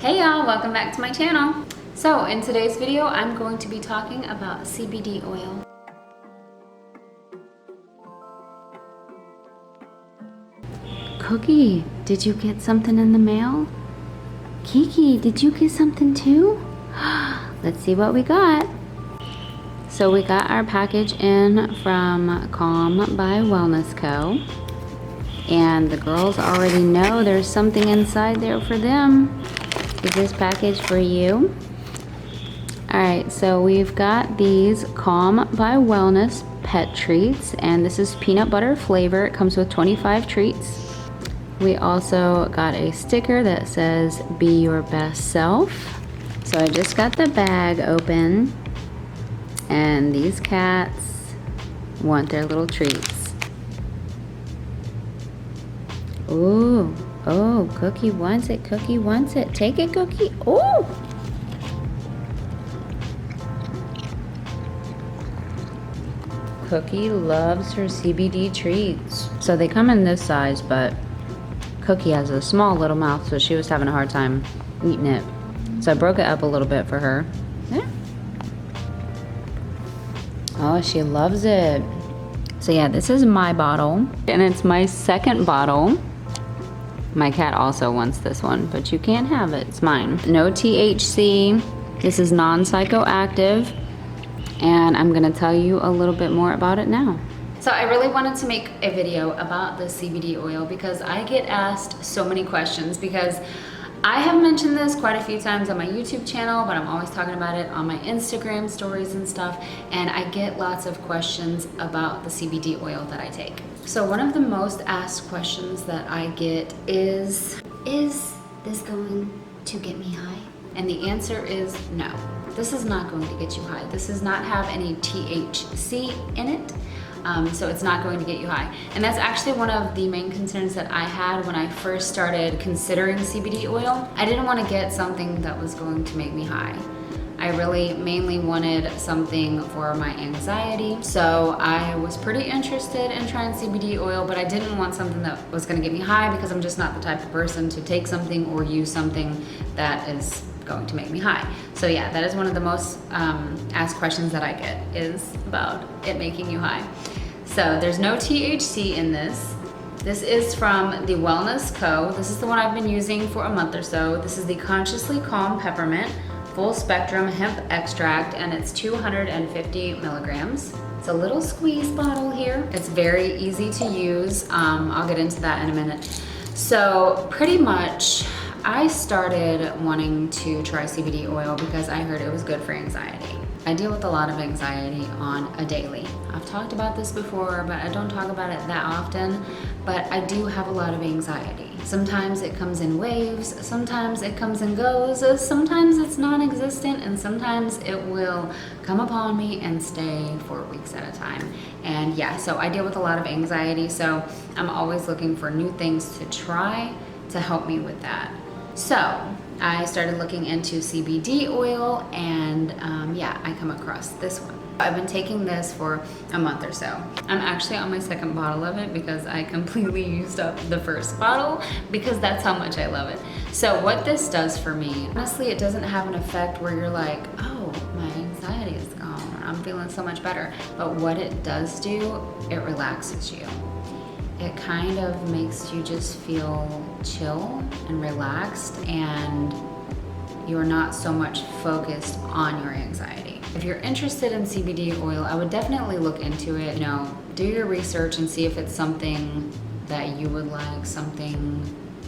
Hey y'all, welcome back to my channel. So in today's video, I'm going to be talking about CBD oil. Cookie, did you get something in the mail? Kiki, did you get something too? Let's see what we got. So we got our package in from Calm by Wellness Co. And the girls already know there's something inside there for them. Is this package for you? Alright, so we've got these Calm by Wellness pet treats, and this is peanut butter flavor. It comes with 25 treats. We also got a sticker that says be your best self. So I just got the bag open, and these cats want their little treats. Ooh. Oh, Cookie wants it. Cookie wants it. Take it, Cookie. Oh! Cookie loves her CBD treats. So they come in this size, but Cookie has a small little mouth, so she was having a hard time eating it. So I broke it up a little bit for her. Yeah. Oh, she loves it. So yeah, this is my bottle, and it's my second bottle. My cat also wants this one, but you can't have it. It's mine. No THC. This is non-psychoactive, and I'm gonna tell you a little bit more about it now. So I really wanted to make a video about the CBD oil because I get asked so many questions, because I have mentioned this quite a few times on my YouTube channel, but I'm always talking about it on my Instagram stories and stuff, and I get lots of questions about the CBD oil that I take. So one of the most asked questions that I get is this going to get me high? And the answer is no. This is not going to get you high. This does not have any THC in it. So it's not going to get you high. And that's actually one of the main concerns that I had when I first started considering CBD oil. I didn't want to get something that was going to make me high. I really mainly wanted something for my anxiety. So I was pretty interested in trying CBD oil, but I didn't want something that was going to get me high, because I'm just not the type of person to take something or use something that is going to make me high. So yeah, that is one of the most asked questions that I get, is about it making you high. So there's no THC in this. This is from the Wellness Co. This is the one I've been using for a month or so. This is the Consciously Calm Peppermint Full Spectrum Hemp Extract, and it's 250 milligrams. It's a little squeeze bottle here. It's very easy to use. I'll get into that in a minute. So pretty much, I started wanting to try CBD oil because I heard it was good for anxiety. I deal with a lot of anxiety on a daily. I've talked about this before, but I don't talk about it that often, but I do have a lot of anxiety. Sometimes it comes in waves, sometimes it comes and goes, sometimes it's non-existent, and sometimes it will come upon me and stay for weeks at a time. And yeah, so I deal with a lot of anxiety, so I'm always looking for new things to try to help me with that. So I started looking into CBD oil, and yeah, I come across this one. I've been taking this for a month or so. I'm actually on my second bottle of it because I completely used up the first bottle, because that's how much I love it. So what this does for me, honestly, it doesn't have an effect where you're like, oh, my anxiety is gone, or I'm feeling so much better. But what it does do, it relaxes you. It kind of makes you just feel chill and relaxed, and you're not so much focused on your anxiety. If you're interested in CBD oil, I would definitely look into it. You know, do your research and see if it's something that you would like, something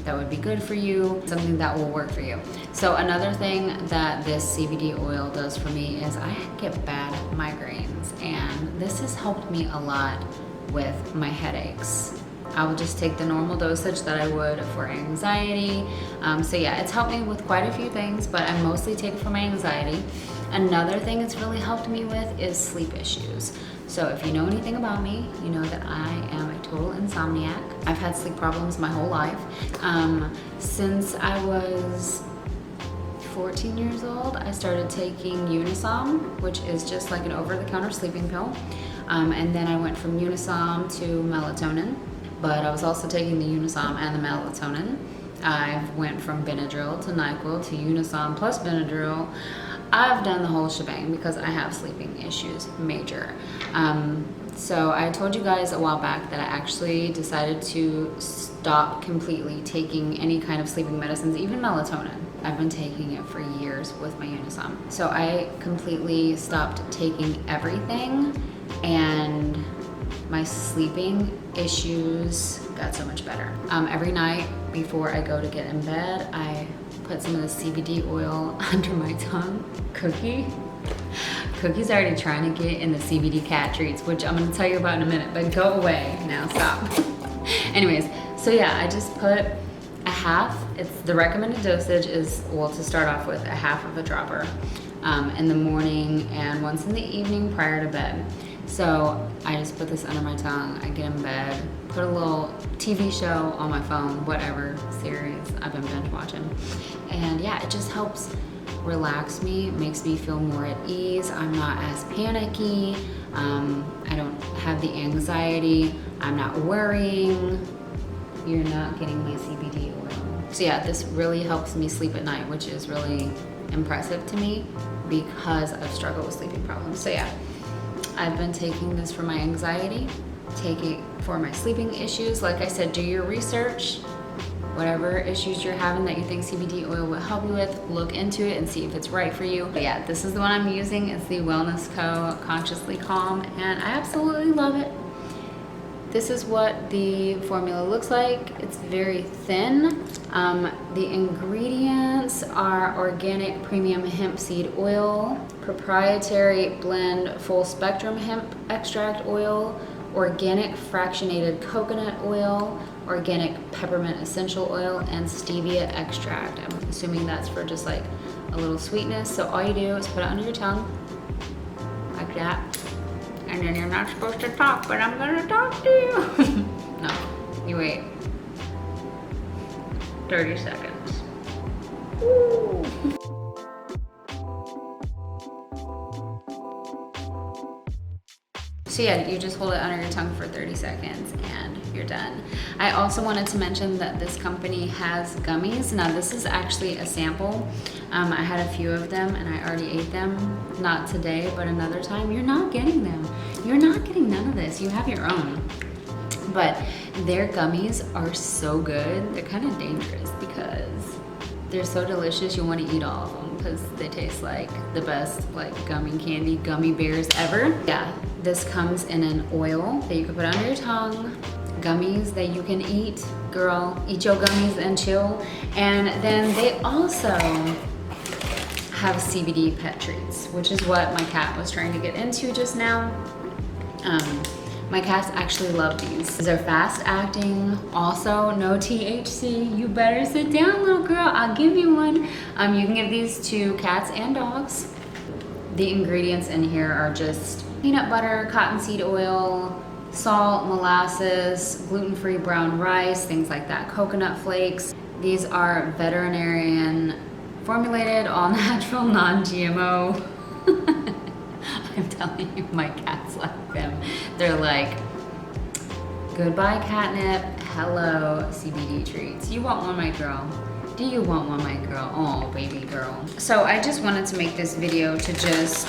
that would be good for you, something that will work for you. So another thing that this CBD oil does for me is I get bad migraines, and this has helped me a lot with my headaches. I will just take the normal dosage that I would for anxiety. So yeah, it's helped me with quite a few things, but I mostly take it for my anxiety. Another thing it's really helped me with is sleep issues. So if you know anything about me, you know that I am a total insomniac. I've had sleep problems my whole life. Since I was 14 years old, I started taking Unisom, which is just like an over-the-counter sleeping pill. And then I went from Unisom to melatonin. But I was also taking the Unisom and the melatonin. I went from Benadryl to NyQuil to Unisom plus Benadryl. I've done the whole shebang because I have sleeping issues, major. So I told you guys a while back that I actually decided to stop completely taking any kind of sleeping medicines, even melatonin. I've been taking it for years with my Unisom. So I completely stopped taking everything, and my sleeping issues got so much better. Every night before I go to get in bed, I put some of the CBD oil under my tongue. Cookie's already trying to get in the CBD cat treats, which I'm gonna tell you about in a minute, but go away now, stop. Anyways, so yeah, I just put a half, the recommended dosage is, well, to start off with, a half of a dropper in the morning and once in the evening prior to bed. So I just put this under my tongue, I get in bed, put a little TV show on my phone, whatever series I've been binge watching. And yeah, it just helps relax me, makes me feel more at ease. I'm not as panicky. I don't have the anxiety. I'm not worrying. You're not getting my CBD oil. So yeah, this really helps me sleep at night, which is really impressive to me because I've struggled with sleeping problems. So yeah, I've been taking this for my anxiety, take it for my sleeping issues. Like I said, do your research. Whatever issues you're having that you think CBD oil will help you with, look into it and see if it's right for you. But yeah, this is the one I'm using. It's the Wellness Co. Consciously Calm, and I absolutely love it. This is what the formula looks like. It's very thin. The ingredients are organic premium hemp seed oil, proprietary blend full spectrum hemp extract oil, organic fractionated coconut oil, organic peppermint essential oil, and stevia extract. I'm assuming that's for just like a little sweetness. So all you do is put it under your tongue, like that. And then you're not supposed to talk, but I'm gonna talk to you. No, you wait 30 seconds. Ooh. So yeah, you just hold it under your tongue for 30 seconds and you're done. I also wanted to mention that this company has gummies. Now this is actually a sample. I had a few of them and I already ate them. Not today, but another time. You're not getting them. You're not getting none of this. You have your own. But their gummies are so good. They're kind of dangerous because they're so delicious. You want to eat all of them because they taste like the best like gummy candy, gummy bears ever. Yeah, this comes in an oil that you can put under your tongue, gummies that you can eat. Girl, eat your gummies and chill. And then they also have CBD pet treats, which is what my cat was trying to get into just now. My cats actually love these. They're fast acting, also no THC. You better sit down, little girl, I'll give you one. You can give these to cats and dogs. The ingredients in here are just peanut butter, cottonseed oil, salt, molasses, gluten-free brown rice, things like that, coconut flakes. These are veterinarian formulated, all natural, non-GMO. I'm telling you, my cats like them. They're like, goodbye catnip, hello CBD treats. You want one, my girl? Do you want one, my girl? Oh, baby girl. So I just wanted to make this video to just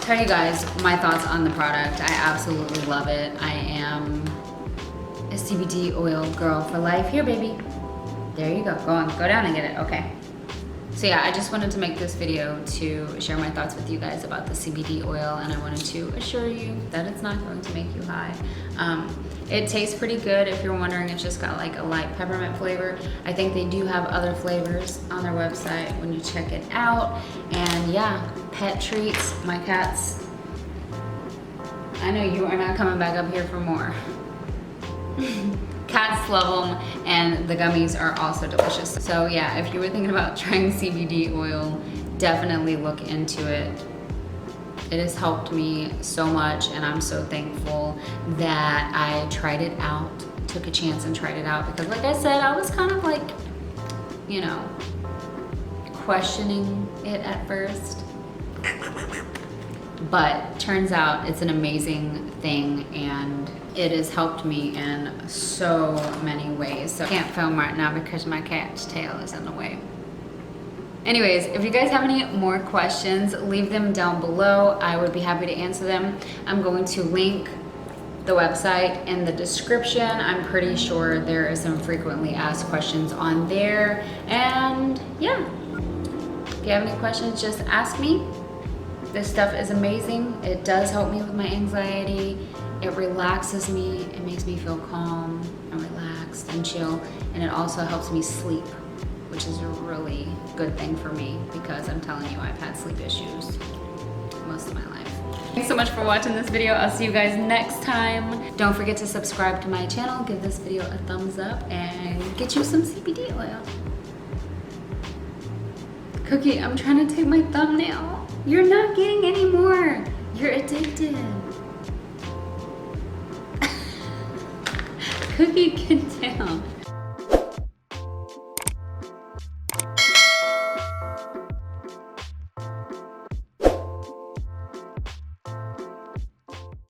tell you guys my thoughts on the product. I absolutely love it. I am a CBD oil girl for life. Here, baby. There you go. Go on, go down and get it. Okay. So yeah, I just wanted to make this video to share my thoughts with you guys about the CBD oil, and I wanted to assure you that it's not going to make you high. It tastes pretty good. If you're wondering, it's just got like a light peppermint flavor. I think they do have other flavors on their website when you check it out. And yeah, pet treats, my cats. I know you are not coming back up here for more. Cats love them, and the gummies are also delicious. So yeah, if you were thinking about trying CBD oil, definitely look into it. It has helped me so much, and I'm so thankful that I tried it out, took a chance and tried it out, because like I said, I was kind of like, you know, questioning it at first. But turns out it's an amazing thing, and it has helped me in so many ways. So I can't film right now because my cat's tail is in the way. Anyways, if you guys have any more questions, leave them down below. I would be happy to answer them. I'm going to link the website in the description. I'm pretty sure there are some frequently asked questions on there. And yeah, if you have any questions, just ask me. This stuff is amazing. It does help me with my anxiety. It relaxes me. It makes me feel calm and relaxed and chill. And it also helps me sleep, which is a really good thing for me because I'm telling you, I've had sleep issues most of my life. Thanks so much for watching this video. I'll see you guys next time. Don't forget to subscribe to my channel, give this video a thumbs up, and get you some CBD oil. Cookie, I'm trying to take my thumbnail. You're not getting any more. You're addicted. Cookie, get down.